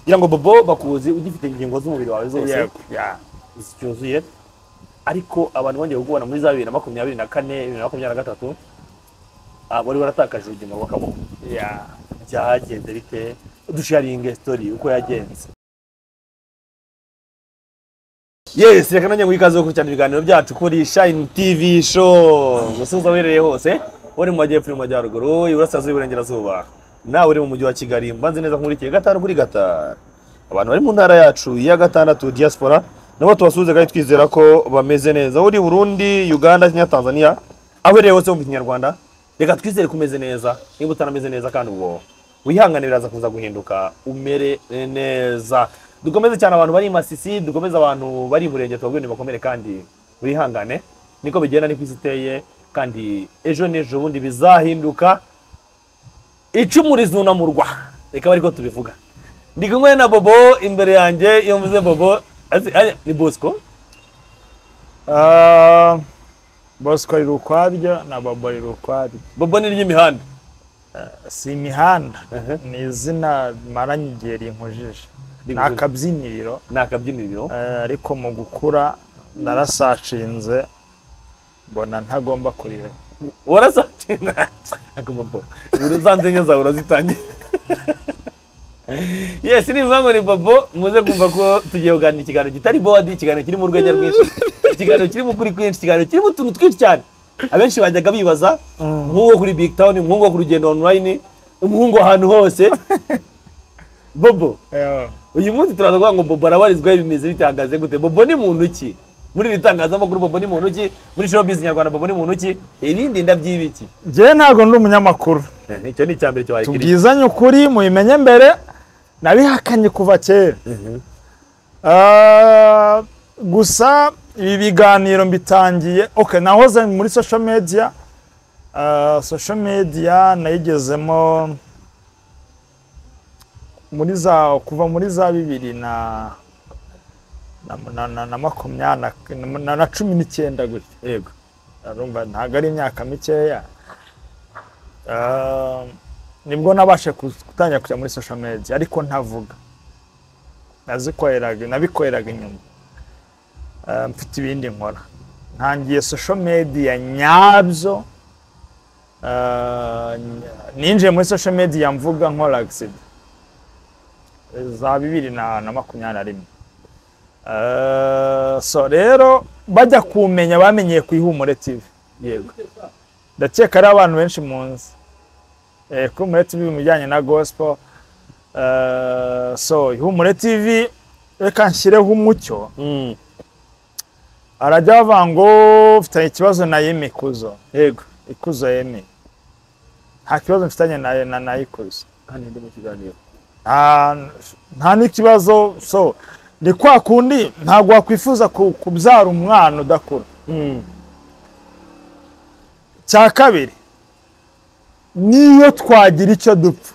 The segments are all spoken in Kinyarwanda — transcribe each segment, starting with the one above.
kugira ngo Bobo bakuzi ugifite ingingo z'umubiri wawe zose zicyuzuye ariko abantu bongeye kugubona muri za 2024 2023 wari waratakaje urugendo rw'akaboko byagenze bite udusharinge story uko yagenze. Yes, reka nanjye ngwikaze ko cyane ibiganiro byacu kuri Shine TV show musuza wereye hose uri mu majyepfo mu majyaruguru iburasirazuba iburengerazuba nawe uri mu mujyi wa Kigali mbanze neza nkurikiye gatanu kuri gatanu abantu bari mu ntara yacu ya gatandatu diaspora nabo tubasuhuze kandi twizera ko bameze neza uri Burundi Uganda Kenya Tanzania abereye hose mu Kinyarwanda reka twizere kumeze neza niba utanameze neza kandi ubwo wihanganira aza kuza guhinduka umere neza. Dukomeze cyane abantu bari Masisi dukomeze abantu bari Burenge tubabwire bakomere kandi wihangane niko bigenda ni kwiziteye kandi ejo nejo bundi bizahinduka icumuri zunamurwa reka bari ko tubivuga. Ndi kumwe na Bobo imbere yanjye iyo mvuze Bobo ni Bosco Bosco ari ukwabyo na Bobo ari ukwabyo. Bobo ni ry'imihanda si imihanda ni izina maranye igihe rinkujije nakabyiniriro ariko mu gukura narasacinze mbona ntagomba kurira. Warasacinze akomopo uruzanze nyaza urazitangiye. Yes, ni mvango ni Bobo muze kumva ko tugiye kuganira ikiganiro kitari body ikiganiro kiri mu rwenya rwinshi ikiganiro kiri mu kuri kwinshi ikiganiro kiri mu tuntu twinshi cyane abenshi bajyaga bibaza nk'uwo kuri Big Town nk'uwo ku rugendo online nk'uwo ahantu hose Bobo uyu munsi turaza kuvuga ngo Bobo arabarizwa bimeze bitangaze gute. Bobo ni muntu ki muri bitangazamakuru? Bobo ni muntu ki muri showbiz nyarwanda? Bobo ni muntu ki irindi ndabyibiki? Je ntago ndi umunyamakuru icyo ni cyambere cyo wayikiri tubwizanye ukuri mubimenye mbere nabihakanye kuva kera. Gusa ibi biganiro mbitangiye nahoze muri social media nayigezemo muri za kuva muri za 2019 gutya. Yego arumva ntago ari imyaka mikeya nibwo nabashe gutangira kujya muri social media ariko ntavuga nabikoreraga inyuma. Mfite ibindi nkora ntangiye social media nyabyo ninjiye muri social media mvuga nkora accident za 2021. So rero bajya kumenya bamenyeye ku Ihumure TV. Yego ndakeka ari abantu benshi munsi ku Ihumure TV mujyanye na gospel. So Ihumure TV reka nshyireho umucyo arajya bavuga ngo ufitanye ikibazo na Yemi Kuzo. Yego Ikuzo Yemi nta kibazo mfitanye na Ikuzo kandi ndi mu kiganiro nta n'ikibazo. So ni kwa kundi ntabwo wakwifuza kubyara umwana udakura. Cya kabiri niyo twagira icyo dupfa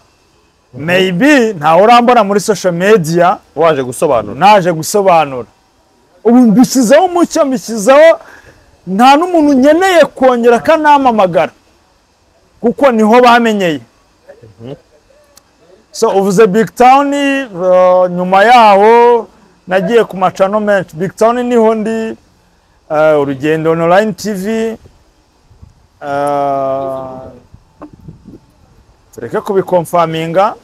maybe ntawe urambona muri social media waje gusobanura naje gusobanura ubu mbishyizeho umucyo mbishyizeho nta n'umuntu nkeneye kongera kanamamagara kuko niho bamenyeye. So uvuze Big Town nyuma yaho nagiye ku macano menshi. Big Town niho ndi urugendo online TV tureke kubikonfaminga.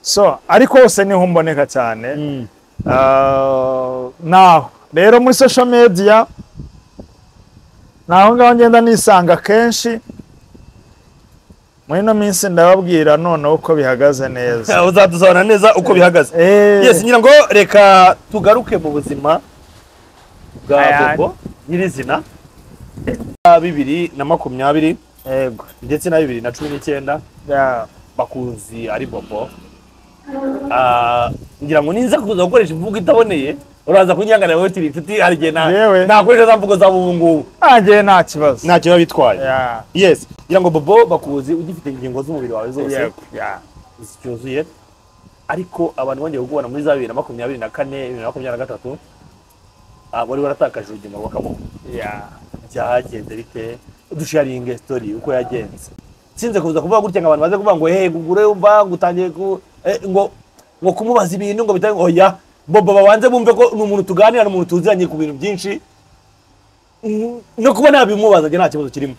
So ariko hose niho mboneka cyane. Naho rero muri social media naho ngaho ngenda nisanga kenshi muri no minsi ndababwira none uko bihagaze neza. Uzadusabana neza uko bihagaze. Yes, ngira ngo reka tugaruke mu buzima bwa Bobo nyirizina 2020 yego ndetse na 2019 bakuzi ari Bobo. Ngira ngo ninza kuza gukoresha imvugo itaboneye uraza kunyanganira wowe tiri tuti arigiye nakoresha za mvugo za bubungu angiye nta kibazo ntacyo babitwaye. Yes, ngira ngo Bobo bakuzi ugifite ingingo z'umubiri wawe zose zicyuzuye ariko abantu bongeye kugubona muri za 2024 2023 wari waratakaje urugendo rw'akaboko byagenze bite udusharinge story uko yagenze. Sinze kuza kuvuga gutya ngo abantu baze kuvuga ngo gugure umva gutangiye ngo ngo kumubaza ibintu ngo bitari oya Bobo babanze bumve ko ni umuntu tuganira n'umuntu tuziranye ku bintu byinshi no kubona yabimubaza nta kibazo kirimo.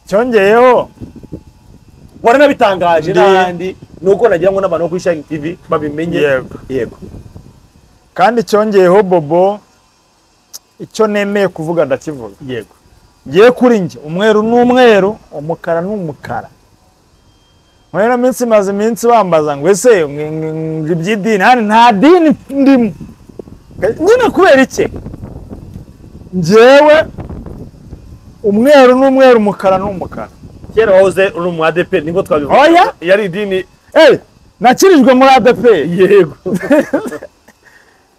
cyongeyeho waranabitangaje n'ahandi nuko nagira ngo n'abantu bo kuri Shine TV babimenye. Yego kandi cyongeyeho Bobo icyo nemeye kuvuga ndakivuga. Yego ngiye kuri njye umweru n'umweru umukara n'umukara. Mwera minsi maze minsi bambaza ngo ese iby'idini hano nta dini ndimo nyine kubera iki njyewe umweru n'umweru umukara n'umukara. kera wahoze uri mu ADP nibwo twabivuga. Oya yari idini nakirijwe muri ADP. Yego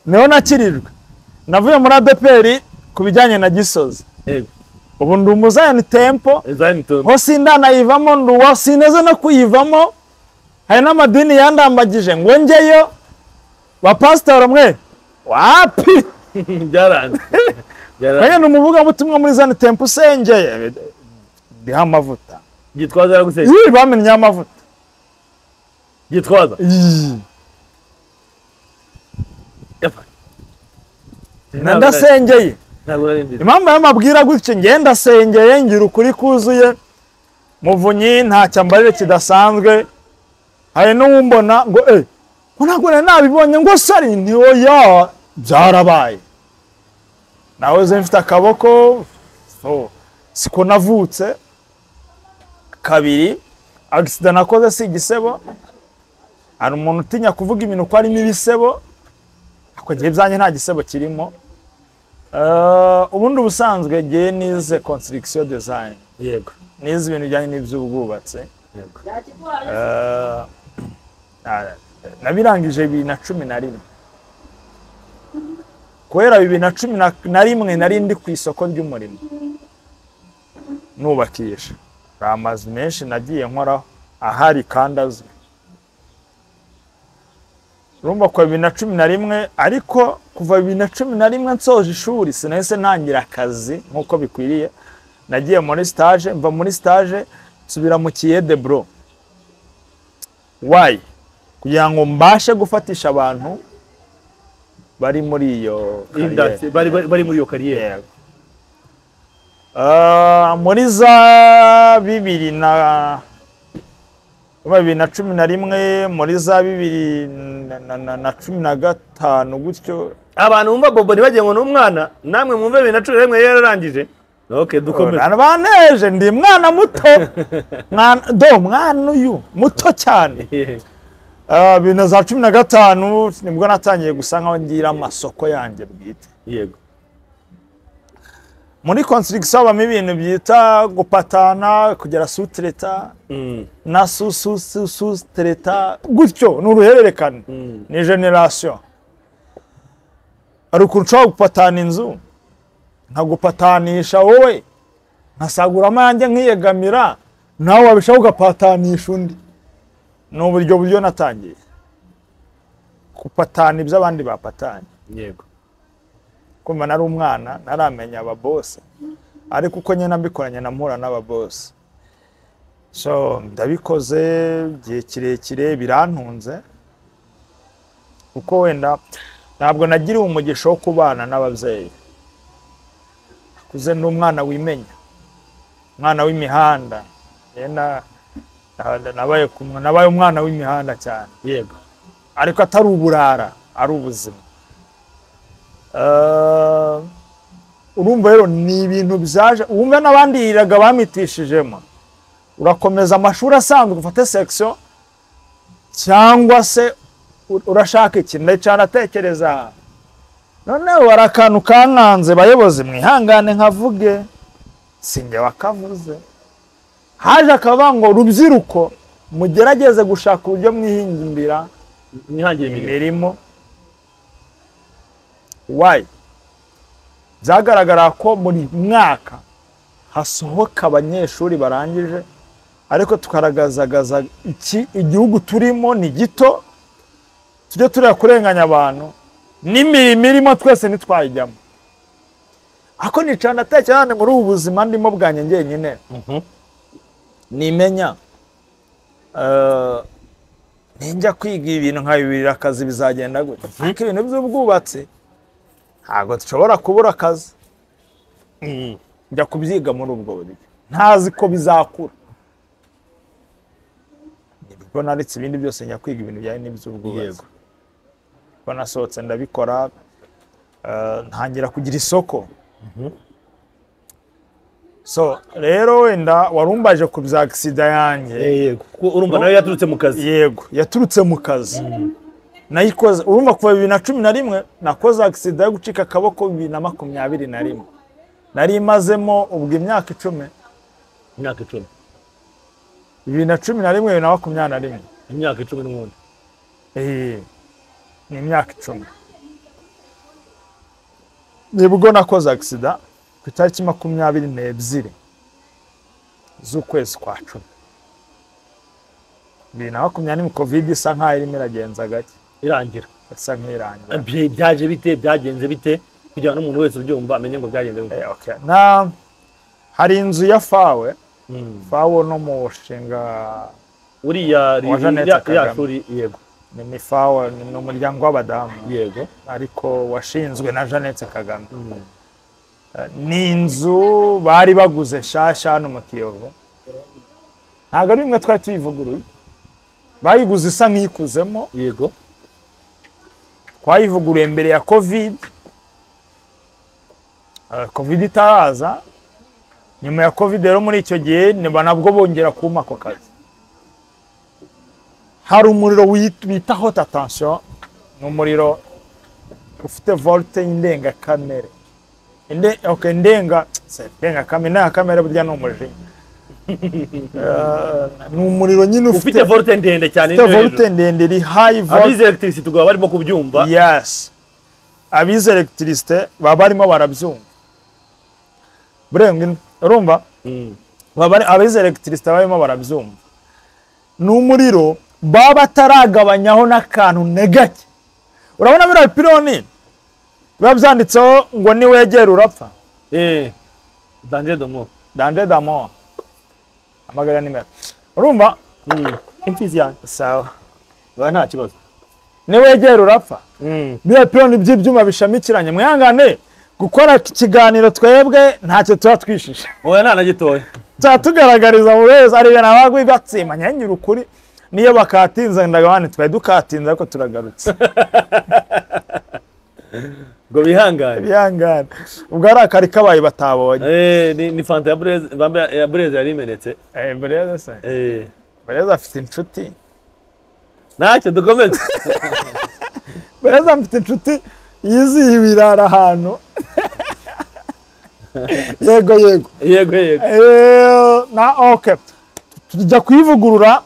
niho nakirijwe navuye muri ADP ku bijyanye na Gisozi. Yego ubu ndi umuzayani tempo ho sindanayivamo nduwa sineze no kuyivamo. hari n'amadini yandambagije ngo njyeyo bapasitori mwe wapi byaranze kanya numuvuga butumwa muri zani tempo usengeye ndiha amavuta gitwaza yaraguseye bamenye amavuta gitwaza ndasengeye impamvu y'amabwira gutyo ngenda sengeye ngira ukuri kuzuye Muvunyi nta cyambarire kidasanzwe. hari n'umbona ngo ntabwo nabibonye ngo sari nti oya byarabaye nawe ze mfite akaboko siko navutse kabiri accident nakoze si igisebo. hari umuntu utinya kuvuga ibintu ko arimo ibisebo ako gihe byanjye nta gisebo kirimo. ubundi ubusanzwe giye nize construction design. Yego nize ibintu bijyanye n'iby'ubwubatsi. Yego nabirangije 2011 kubera 2011 nari ndi ku isoko ry'umurimo nubakisha. amazu menshi nagiye nkoraho ahari kandi azwi. urumva ko 2011 ariko kuva 2011 nsoje ishuri sinahise ntangira akazi nkuko bikwiriye. nagiye muri stage mva muri stage nsubira mu Kiyede bro. why kugira ngo mbashe gufatisha abantu bari muri iyo bari muri iyo kariyeri. muri za 2011 muri za 2015 gutyo. abantu bumva Bobo ntibagiye ngo n'umwana namwe mwumve 2011 yararangije. Okay dukomeze. Baneje ndi mwana muto mwana uyu muto cyane. 2015 nibwo natangiye gusa nkaho ngira amasoko yanjye bwite. Yego muri construction abamo ibintu byita gupatana kugera sous-traitant na sous-traitant gutyo n'uruhererekane ni generation. ari ukuntu gupatana inzu nkagupatanisha wowe nkasagura amanjye nkiyegamira nawe wabishaka ugapatanisha undi. ni uburyo natangiye gupatana ibyo abandi bapatanye. Yego kumva nari umwana naramenya aba boss ariko uko nyene mbikoranye na mpura n'aba boss. so ndabikoze gihe kirekire birantunze kuko wenda ntabwo nagiriwe umugisha wo kubana n'abavyeyi. kuze n'umwana wimenya umwana w'imihanda nabaye umwana w'imihanda cyane. Yego ariko atari uburara ari ubuzima. urumva rero ni ibintu byaje wumva n'abandi yiraga bamitishijemo. urakomeza amashuri asanzwe ufate section cyangwa se urashaka ikintu ndacanatekereza noneho warakantu kankanze bayobozi mwihangane nkavuge singe wakavuze. haje akavuga ngo rubyiruko mugerageze gushaka uburyo mwihingira imirimo. why byagaragara ko muri mwaka hasohoka abanyeshuri barangije ariko tukaragazagaza iki igihugu turimo ni gito tujye turya kurenganya abantu n'imirimo irimo twese nitwayijyamo. ako nicana atekerane muri ubu buzima ndimo bwanjye ngenyine nimenya ninjya kwiga ibintu nkabibirira akazi bizagenda gute ariko ibintu by'ubwubatsi ntabwo dushobora kubura akazi njya kubyiga muri ubwo buryo ntazi ko bizakura nibwo naretse ibindi byose njya kwiga ibintu bijyanye n'iby'ubwubatsi ko nasohotse ndabikora ntangira kugira isoko so rero wenda warumbaje ku bya accident yanjye yego urumva nawe yaturutse mu kazi yego yaturutse mu kazi nayikoze urumva kuva 2011 nakoze accident yo gucika akaboko 2021 nari mazemo ubwo imyaka 10 imyaka 10 2011 na 2021 imyaka 10 n'ubundi ni imyaka 10 nibwo nakoze accident ku itariki 22 z'ukwezi kwa 10 2020 covid isa nkaho irimo iragenza gake irangira isa nk'irangira byaje bite byagenze bite kugira n'umuntu wese ubyumva amenye ngo byagenze bite okay na hari inzu ya fawe no mu nshinga uriya ya shuri yego ni mifawa ni umuryango w'abadamu yego ariko washinzwe na Jeannette Kagame ni inzu bari baguze shasha hano mu Kiyovu ntabwo ari imwe twari tuyivuguruye bayiguze isa nk'ikuzemo yego twayivuguruye mbere ya covid itaraza nyuma ya covid rero muri icyo gihe niba nabwo bongera kuma ako kazi hari umuriro bita haute tension ni umuriro ufite volte y'indengakamere indengakamere burya ni umujinya ni umuriro nyine ufite volte ndende cyane ufite volte ndende iri high volte abize electricity tugaba barimo kubyumva yes abize electricity baba barimo barabyumva burenga urumva abize electricity barimo barabyumva ni umuriro baba bataragabanyaho n'akantu na gake urabona biriya piloni biba byanditseho ngo niwegera urapfa danger de mort amagara nimero urumva imfizi yanjye sawa nta kibazo niwegera urapfa biriya piloni by'ibyuma bishamikiranye mwihangane gukora ikiganiro twebwe ntacyo tuba twishishe oya nta na gitoya tugaragariza buri wese ari ibintu abagwi batsima nyangira ukuri niyo bakatinze ndagabane twari dukatinze ariko turagarutse ngo bihangane ubwo ari akari kabaye batabonye ni fanta ya bureze yari imenetse bureze se bureze afite inshuti ntacyo dukomeze bureze afite inshuti yizihiwe ibirara ahantu yego na okay tujya kuyivugurura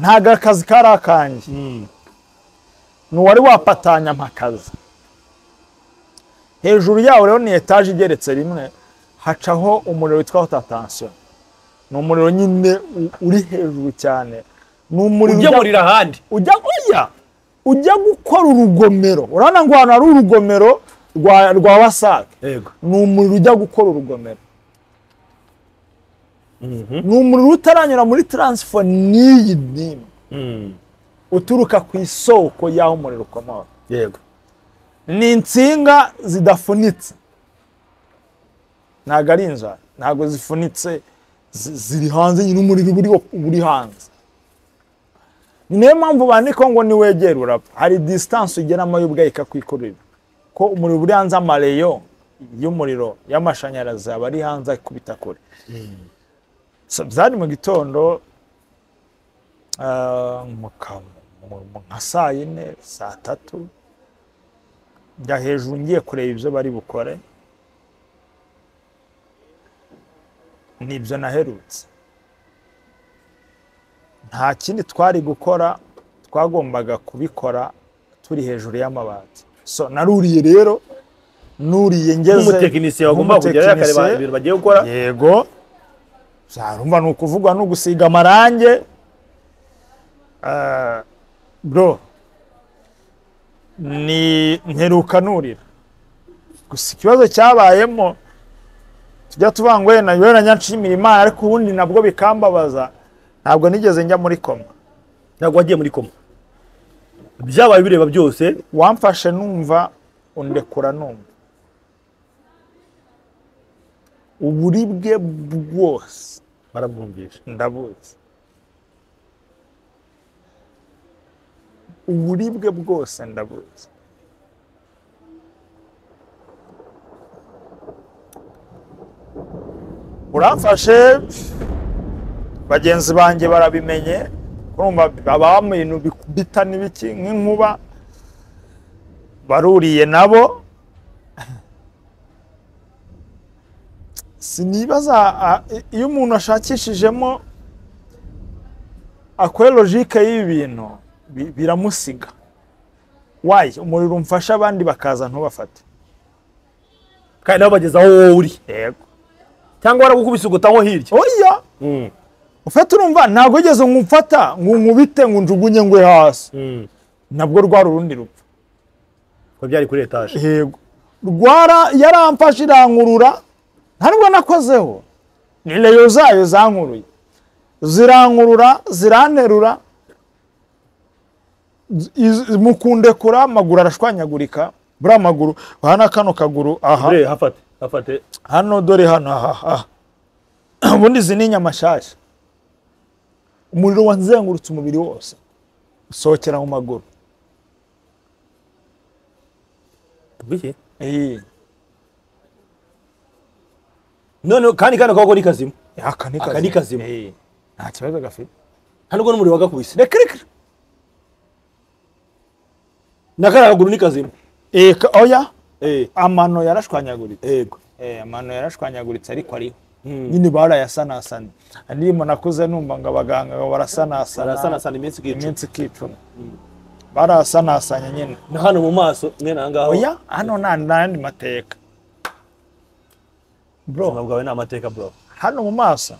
ntago akazi kari akanjye n'uwari wapatanya amakazi hejuru yawo rero ni etaje igeretse rimwe hacaho umuriro witwa haute tension ni umuriro nyine uri hejuru cyane ni umuriro ugemurira ahandi ujya gukora urugomero urabona ngo hano hari urugomero rwa Wasake ni umuriro ujya gukora urugomero ni umuriro utaranyura muri transfo n'iyi nini uturuka ku isoko y'aho umuriro ukomoka yego ni insinga zidafunitse ntabwo ari inzara ntabwo zifunitse ziri hanze nyine umuriro uri hanze niyo mpamvu bandika ngo niwegera urapfa hari distance ugeramo y'ubwayi ikakwikorera ko umuriro uri hanze amareyo y'umuriro y'amashanyarazi aba ari hanze akubita kure byari mu gitondo nka saa 4 saa 3 njya hejuru ngiye kureba ibyo bari bukore nibyo naherutse nta kindi twari gukora twagombaga kubikora turi hejuru y'amabati so naruriye rero nuriye ngeze nk'umutekinisiye wagomba kugera akareba ibintu bagiye gukora yego zarumva ni ukuvugwa no gusiga amarange bro ni nteruka nurira gusa ikibazo cyabayemo tujya tuvangwe na nyanshimira Imana ariko ubundi nabwo bikambabaza ntabwo nigeze njya muri koma ntabwo wagiye muri koma byabaye bireba byose wamfashe numva undekura numva uburibwe bwose barabwumvisha ndabuzi uburibwe bwose ndabuzi uramfashe bagenzi banjye barabimenye urumva baba mu bintu bikubita n'ibiki nk'inkuba baruriye nabo sinibaza iyo umuntu ashakishijemo akore logike y'ibi bintu biramusiga wayi umuriro umfasha abandi bakaza ntubafate kandi nabo bageze aho wowe uri yego cyangwa waragukubise ugutaho hirya oya ufata urumva ntabwo ugeze ngumfata ngo nkubite ngo njugunye ngwe hasi nabwo rwari urundi rupfu ko byari kuri etaje yego rwara yaramfashe irankurura ntabwo nakozeho ni leyo zayo zankuruye zirankurura ziranterura mukundekura amaguru arashwanyagurika buriya amaguru hano kano kaguru aha hafate hano dore hano aha ubundi izi ni inyama nshyashya umuriro wanzengurutse umubiri wose usohokera mu maguru biki none kandi kaboko ni kazima aka ni kazima nta kibazo gafite ntabwo n'umuriro wagakubise reka nakara kaguru ni kazima oya amano yarashwanyaguritse yego amano yarashwanyaguritse ariko ariho nyine barayasanasana ndimo nakuze numva ngo abaganga barasanasana iminsi ikicuma barasanasanya nyine na hano mu maso mwene ahangaho oya hano nandi mateka bro bwawe ni amateka bro hano mu maso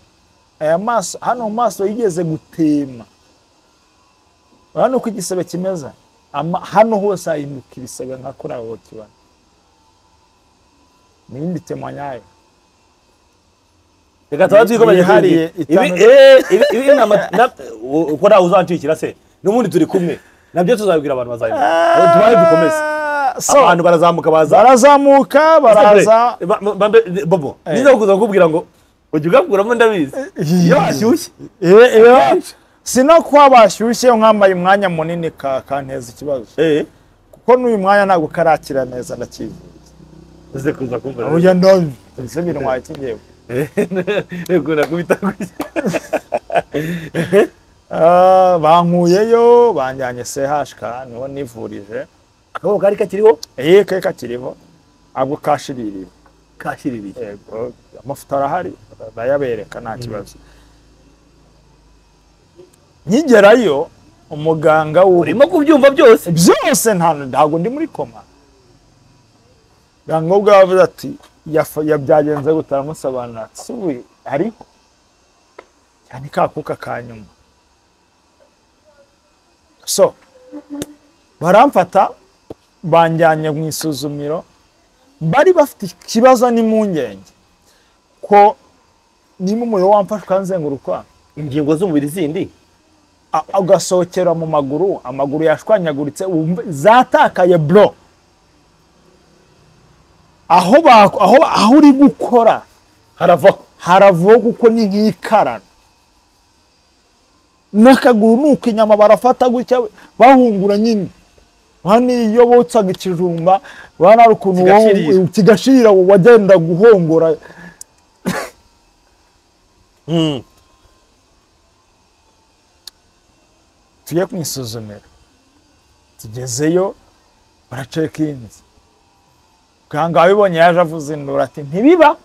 aya maso hano mu maso yigeze gutema hano uko igisebe kimeze hano hose hahinduka ibisebe nka kuri aho kibana n'indi temanyayo reka tuba twikomeje hariye ibi uko nawe uzanshikira se n'ubundi turi kumwe nabyo tuzabibwira abantu bazayimenya tubaye dukomeze abantu barazamuka baraza bobo niza kuza kukubwira ngo ujye ugakuramo ndabizi iyo washyushye sino kuba bashyushye nkambaye umwanya munini kanteza ikibazo kuko n'uyu mwanya ntabwo karakira neza ndakivuze uze kuza kumva oya ndabyo ese birwaye kigewe ego nakubita gusa bankuyeyo banjyanye CHK niho nivurije akabo kari kakiriho kari kakiriho abwo kashiririye yego amafuta arahari bayabereka nta kibazo nkigerayo umuganga urimo kubyumva byose ntabwo ndi muri koma ganga ubwo yavuze ati yabyagenze gutaramusobanura ati subi hariho cyane kakuka kanyuma so baramfata banjyanye mu isuzumiro bari bafite ikibazo n'impungenge ko niba umuriro wamfashe ukanzenguruka ingingo z'umubiri zindi ugasohokera mu amaguru yashwanyaguritse zatakaye bro aho uri gukora haravaho kuko ni nk'ikarara n'akaguru nuko inyama barafata gutya bahungura nyine hano iyo botsaga ikijumba bana ari ukuntu kigashirira wagenda guhongora tugiye kwisuzumira tugezeyo baracekinze muganga wabibonye yaje avuze induru ati ntibiba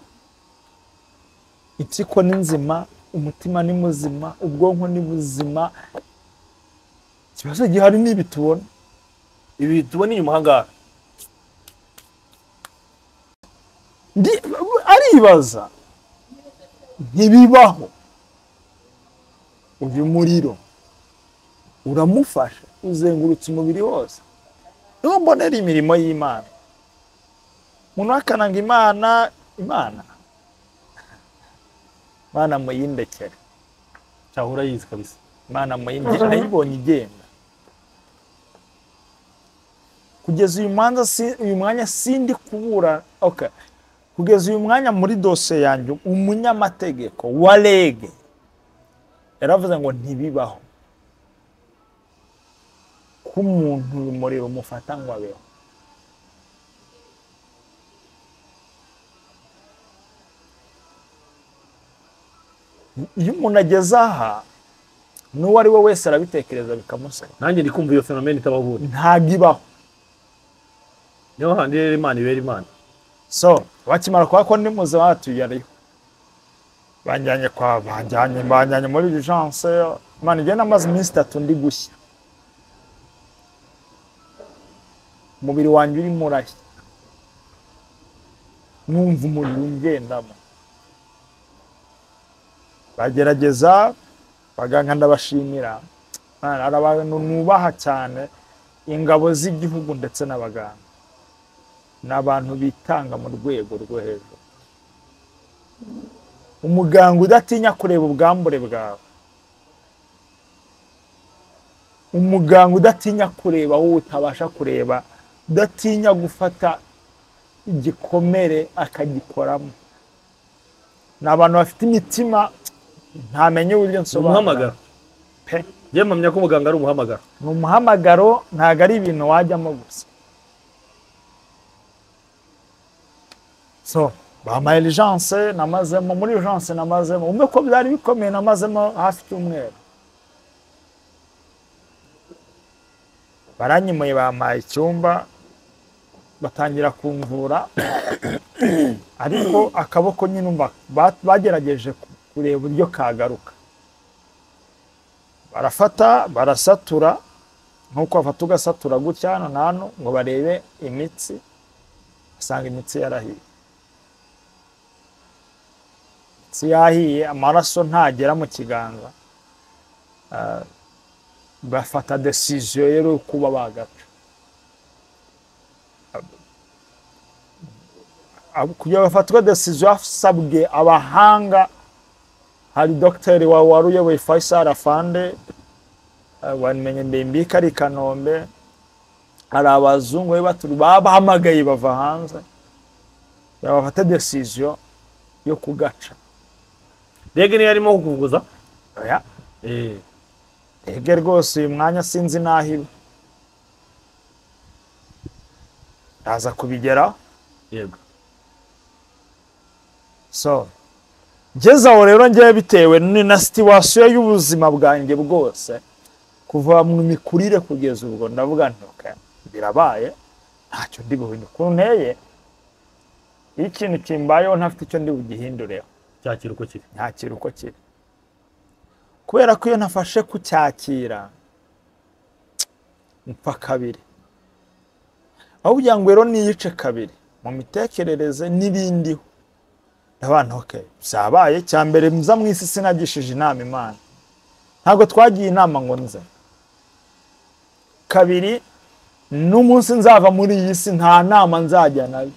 impyiko ni nzima umutima ni muzima ubwonko ni buzima ikibazo gihari n'ibi tubona inyuma ahangaha aribaza ntibibaho uyu muriro uramufasha uzengurutse umubiri wose niho mbonera imirimo y'Imana umuntu akananga Imana muyindekere cyahura yizi kabisa Imana muyimbye ayibonye igenda kugeza uyu mwanya sindi kubura okay kugeza uyu mwanya muri dosiye yanjye umunyamategeko wa REG yaravuze ngo ntibibaho ko umuntu umuriro umufata ngo abeho. Iyo umuntu ageze aha n'uwo ari we wese arabitekereza bikamusaba. Nanjye ndi kumva iyo fenomene itabaho ntabwo ibaho. Niho handi rero Imana ibera Imana. So bakimara kwa ko ndi muze batuyariho banjyanye muri urgence. Imana igenda amaze iminsi 3 ndi gushya, umubiri wanjye uri murashya, numva umubiri ungendamo. Bagerageza baganga ndabashimira, ari abantu nubaha cyane, ingabo z'igihugu ndetse n'abaganga n'abantu bitanga mu rwego rwo hejuru. Umuganga udatinya kureba ubwambure bwawe, umuganga udatinya kureba wowe utabasha kureba, udatinya gufata igikomere akagikoramo. N'abantu bafite imitima ntamenye uburyo nsobanura. Umuhamagaro pe je mpamya ko umuganga ari umuhamagaro. Ni umuhamagaro, ntago ari ibintu wajyamo gusa. So bama urgence namazemo, muri urgence namazemo, umwe ko byari bikomeye, namazemo hafi cy'umweru. Baranyimuye bamaye icyumba batangira kumvura ariko akaboko nyine umva bagerageje kureba uburyo kagaruka. Barafata barasatura nkuko bafata ugasatura gutya hano ngo barebe imitsi, asanga imitsi yarahiye. Imitsi yahiye, amaraso ntagera mu kiganza. Bafata decision yo kuba bagaca. Kugira bafatwa decision asabwe abahanga. Hari Dr. Waruyoboye Faisal Afande, wamenye Mbembika ari Kanombe, hari abazungu baturu babahamagaye bava hanze bafata decision yo kugaca. REG ni yarimo kukuvuza oya REG rwose uyu mwanya sinzi nahiwe ndaza kubigera yego. So ngezaho rero ngiye bitewe na situation y'ubuzima bwanjye bwose kuva mu mikurire kugeza ubwo ndavuga ntoka birabaye ntacyo ndi guhinduka nteye. Ikintu kimbayeho ntafite icyo ndi bugihindureho, cyakira uko kiri, nyakira uko kiri, kubera ko iyo nafashe kucyakira mpfa kabiri. Aho kugira ngo rero niyice kabiri mu mitekerereze n'ibindiho. Abantu okay byabaye cyambere mza mu isi sinagishije inama Imana, ntago twagiye inama ngo nze. Kabiri n'umunsi nzava muri iyi si nta nama nzajya nayo.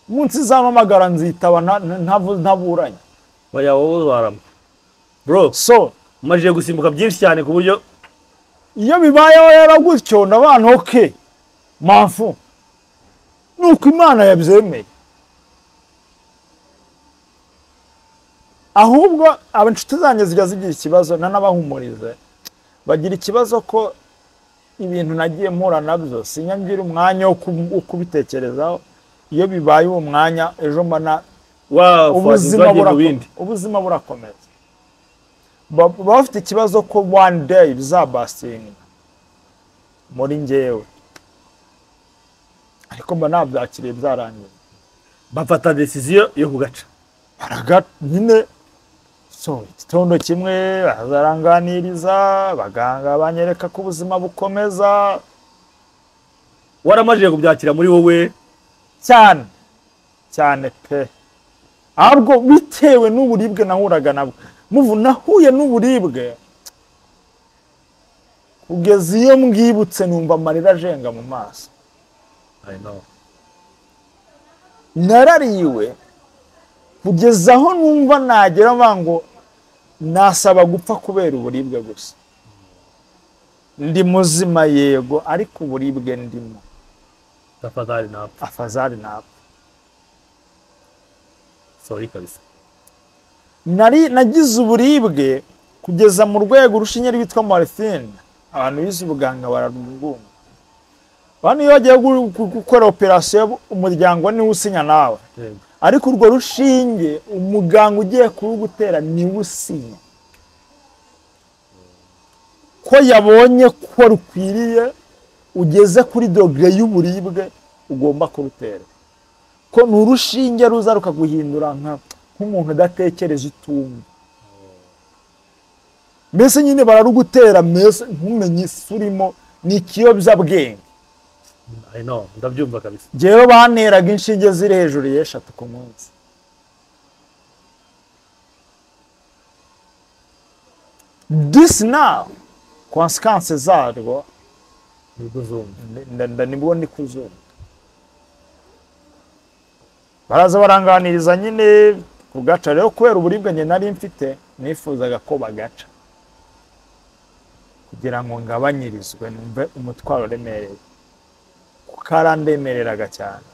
Umunsi zamamagara nzitaba ntaburanye. Oya wowe warama bro. So umajije gusimbuka byinshi cyane ku buryo iyo bibayeho yaragutyo n'abantu okay mafu nuko Imana yabyemeye. Ahubwo abanshuti zanjye zijya zigira ikibazo n'abahumurize bagira ikibazo ko ibintu nagiye mpura nabyo sinyangira umwanya wo kubitekerezaho. Iyo bibaye uwo mwanya ejo mbana ubuzima burakomeza. Bafite ikibazo ko one day bizabastinga muri njyewe, ariko mba nabyakiriye byarangiye. bafata decision yo kugaca baragaca nyine. So igitondo kimwe bazaranganiriza baganga banyereka ko ubuzima bukomeza. Waramajije kubyakira muri wowe cyane pe, ahubwo bitewe n'uburibwe nahuraga nabwo. Muvu nahuye n'uburibwe kugeza iyo mbwibutse numva amarira ajenga mu maso. I know. Narariwe kugeza aho numva nagera bango nasaba gupfa kubera uburibwe gusa. Ndi muzima yego ariko uburibwe ndimo. Afadhali napfa. Sorry kabisa. Nagize uburibwe kugeza mu rwego urushinge rwitwa morphine. Abantu bize ubuganga bararwumva. Bano iyo bagiye gukora operation umuryango ni usinya nawe. Ariko urwo rushinge umuganga ugiye kurugutera ni usinya. Ko yabonye ko rukwiriye ugeze kuri dogre y'uburibwe ugomba kurutera. Ko n'urushinge ruza rukaguhindura nk'umuntu udatekereza itungo. Mbese nyine bararugutera mbese ntumenye isurimo ni ikiyobyabwenge. I know, ndabyumva kabisa. Jewe banteraga inshinge ziri hejuru y'eshatu ku munsi. This now consequences zarwo nibwo ndi kuzumva. Baraza baranganiriza nyine kugaca rero kubera uburibwe njye nari mfite nifuzaga ko bagaca kugira ngo ngabanyirizwe numve umutwaro remereye kukarandemereraga cyane.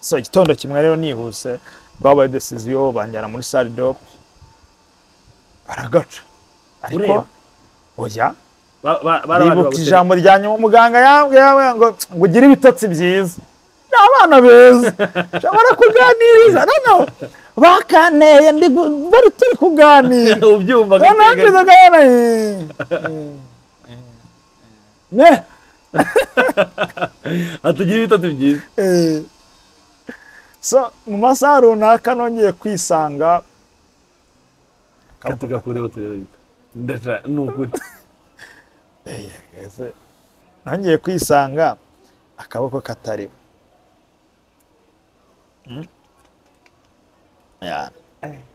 So igitondo kimwe rero nihuse babaye decision banjyana muri salle d'op baragaca ariko oya baribuka ijambo rya nyuma muganga yambwiye ngo ugire ibitotsi byiza n'abana beza cyabara kuganiriza no bakaneye ndi bari turi kuganira ubyumva ne atugira ibitotsi byiza. So mu masaha runaka nongeye kwisanga katugakureho turebe ndetse n'ukuri nongeye kwisanga akaboko katari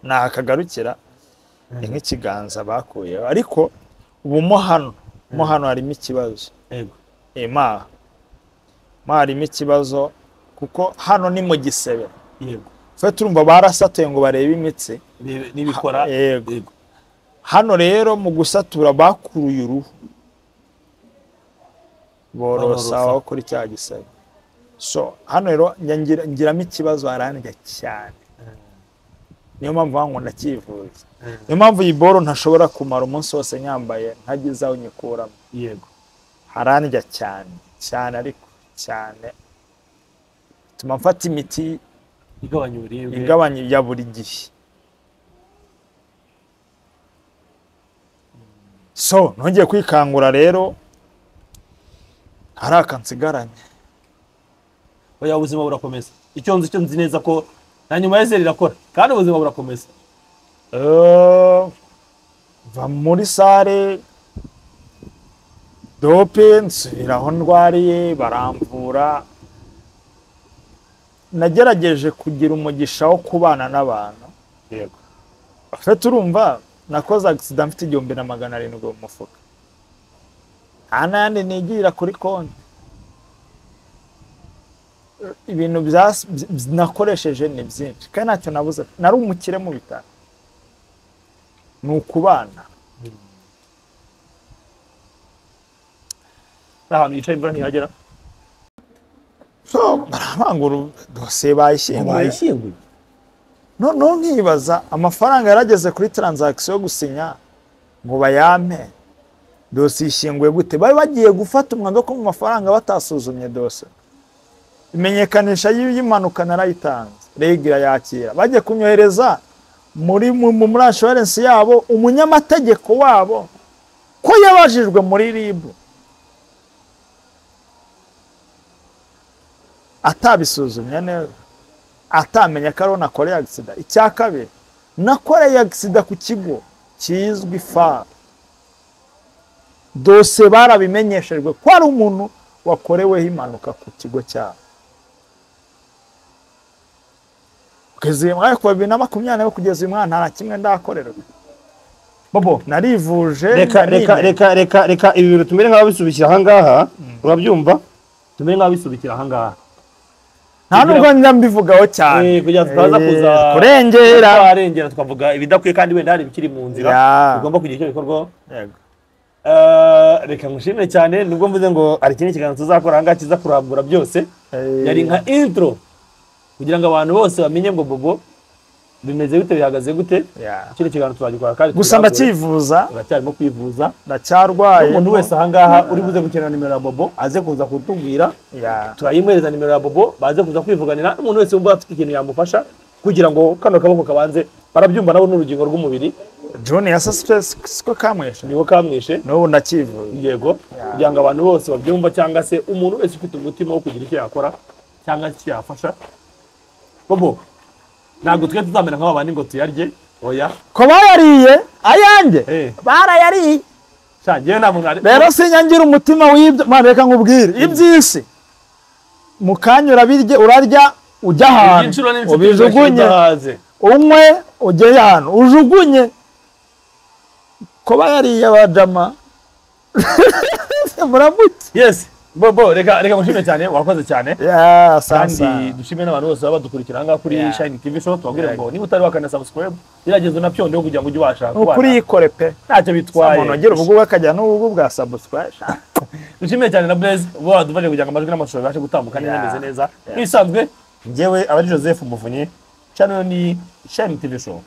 nakagarukira nk'ikiganza bakuyeho ariko ubu mo hano harimo ikibazo. Yego harimo ikibazo kuko hano ni mu gisebe. Yego fe turumva barasatuye ngo barebe imitsi nibikora. Yego hano rero mu gusatura bakuruye uruhu borosaho kuri cya gisebe. So hano rero ngiramo ikibazo harandya cyane. Niyo mpamvu ngo ndakivuza. Niyo mpamvu iyi boro ntashobora kumara umunsi wose nyambaye ntagize aho nyikuramo. Yego harandya cyane ariko cyane tuma mfata imiti igabanya ya buri gihe. So nongeye kwikangura rero haraka nsigaranye. Oya ubuzima burakomeza. Icyo nzi neza ko na nyuma y'eze rirakora kandi ubuzima burakomeza. Va muri sare dope nsubiraho ndwariye baramvura. Nagerageje kugira umugisha wo kubana n'abantu. Yego afite urumva nakoze accident mfite 1700 mu mufuka. Anandi nigira kuri konti. Ibintu nakoresheje ni byinshi kandi ntacyo nabuze. Nari umukire mu bitaro. Nukubana. Ahantu yicaye imvura ntihagera. So baramanguru dosiye bayishyinguye. No nkibaza amafaranga yarageze kuri transaction yo gusinya ngo bayampe. Dosiye ishyinguye gute? Bari bagiye gufata umwanzuro ko mu mafaranga batasuzumye dosiye. Imenyekanisha y'impanuka narayitanze. Regira yakira. Bagiye kunyohereza muri assurance yabo umunyamategeko wabo ko yabajijwe muri RIB. Atabisuzumye neza. Atamenya ko ari nakoreye accident. Icyakabiri nakoreye accident ku kigo kizwi fa. Dose barabimenyeshejwe ko ari umuntu wakoreweho impanuka ku kigo cyabo. Kugeza mwaye kuva 2020 kugeza uyu mwana nta kimwe ndakorerwa. Bobo narivuje. Reka ibi bintu tumere nk'abisubikira aha ngaha. Urabyumva? Tumere nk'abisubikira aha ngaha. nta nubwo njya mbivugaho cyane kugira ngo tutaza kuza kurengera tukavuga ibidakwiye kandi wenda hari bikiri mu nzira tugomba kugira icyo bikorwaho. Reka ngushimire cyane nubwo mvuze ngo hari ikindi kiganiro tuzakora aha ngaha kiza kurambura byose, yari nka intro kugira ngo abantu bose bamenye ngo Bobo bimeze gute bihagaze gute. Kino kiganiro tuzagikora kandi gusa ndacyivuza, ndacyarimo kwivuza, ndacyarwaye. Umuntu wese aha ngaha uri buze gukenera nimero ya Bobo aze kuza kutubwira, turayimwereza nimero ya Bobo baze kuza kwivuganira. Umuntu wese wumva afite ikintu yamufasha kugira ngo kano kaboko kabanze, barabyumva nabo n'urugingo rw'umubiri. John yasasipesi ko kamwishe, niho kamwishe, n'ubu ndakivuza. Yego, kugira ngo abantu bose babyumva, cyangwa se umuntu wese ufite umutima wo kugira icyo yakora cyangwa icyo yafasha. Bobo ntabwo twe tuzamera nk'abandi ngo tuyarye, oya ko bayariye ayanjye barayariye shangiye nta muntu rero sinyangira umutima w'ibyo. Reka nkubwire iby'isi mu kanya urabirye, urarya ujya ahantu ubijugunye, unywe ujye ahantu ujugunye. ko bayariye abajama muramuke. Yes Bobo, reka ngushimire cyane, wakoze cyane. Kandi dushimire n'abantu bose baba badukurikira ngaha kuri Shine TV Show. Tubabwire ngo niba utari wakanda subscribe birageze na pyondo kugira ngo ujye ubasha kubana. Ukuri ikore pe, ntacyo bitwaye. Umuntu agira ubugu akajya n'ubugu bwa subscribe. Dushimire cyane na Blaze bo badufashe kugira ngo amajwi n'amashusho bibashe gutambuka neza neza neza. Nisanzwe njyewe abari Joseph Muvunyi, channel ni Shine TV Show.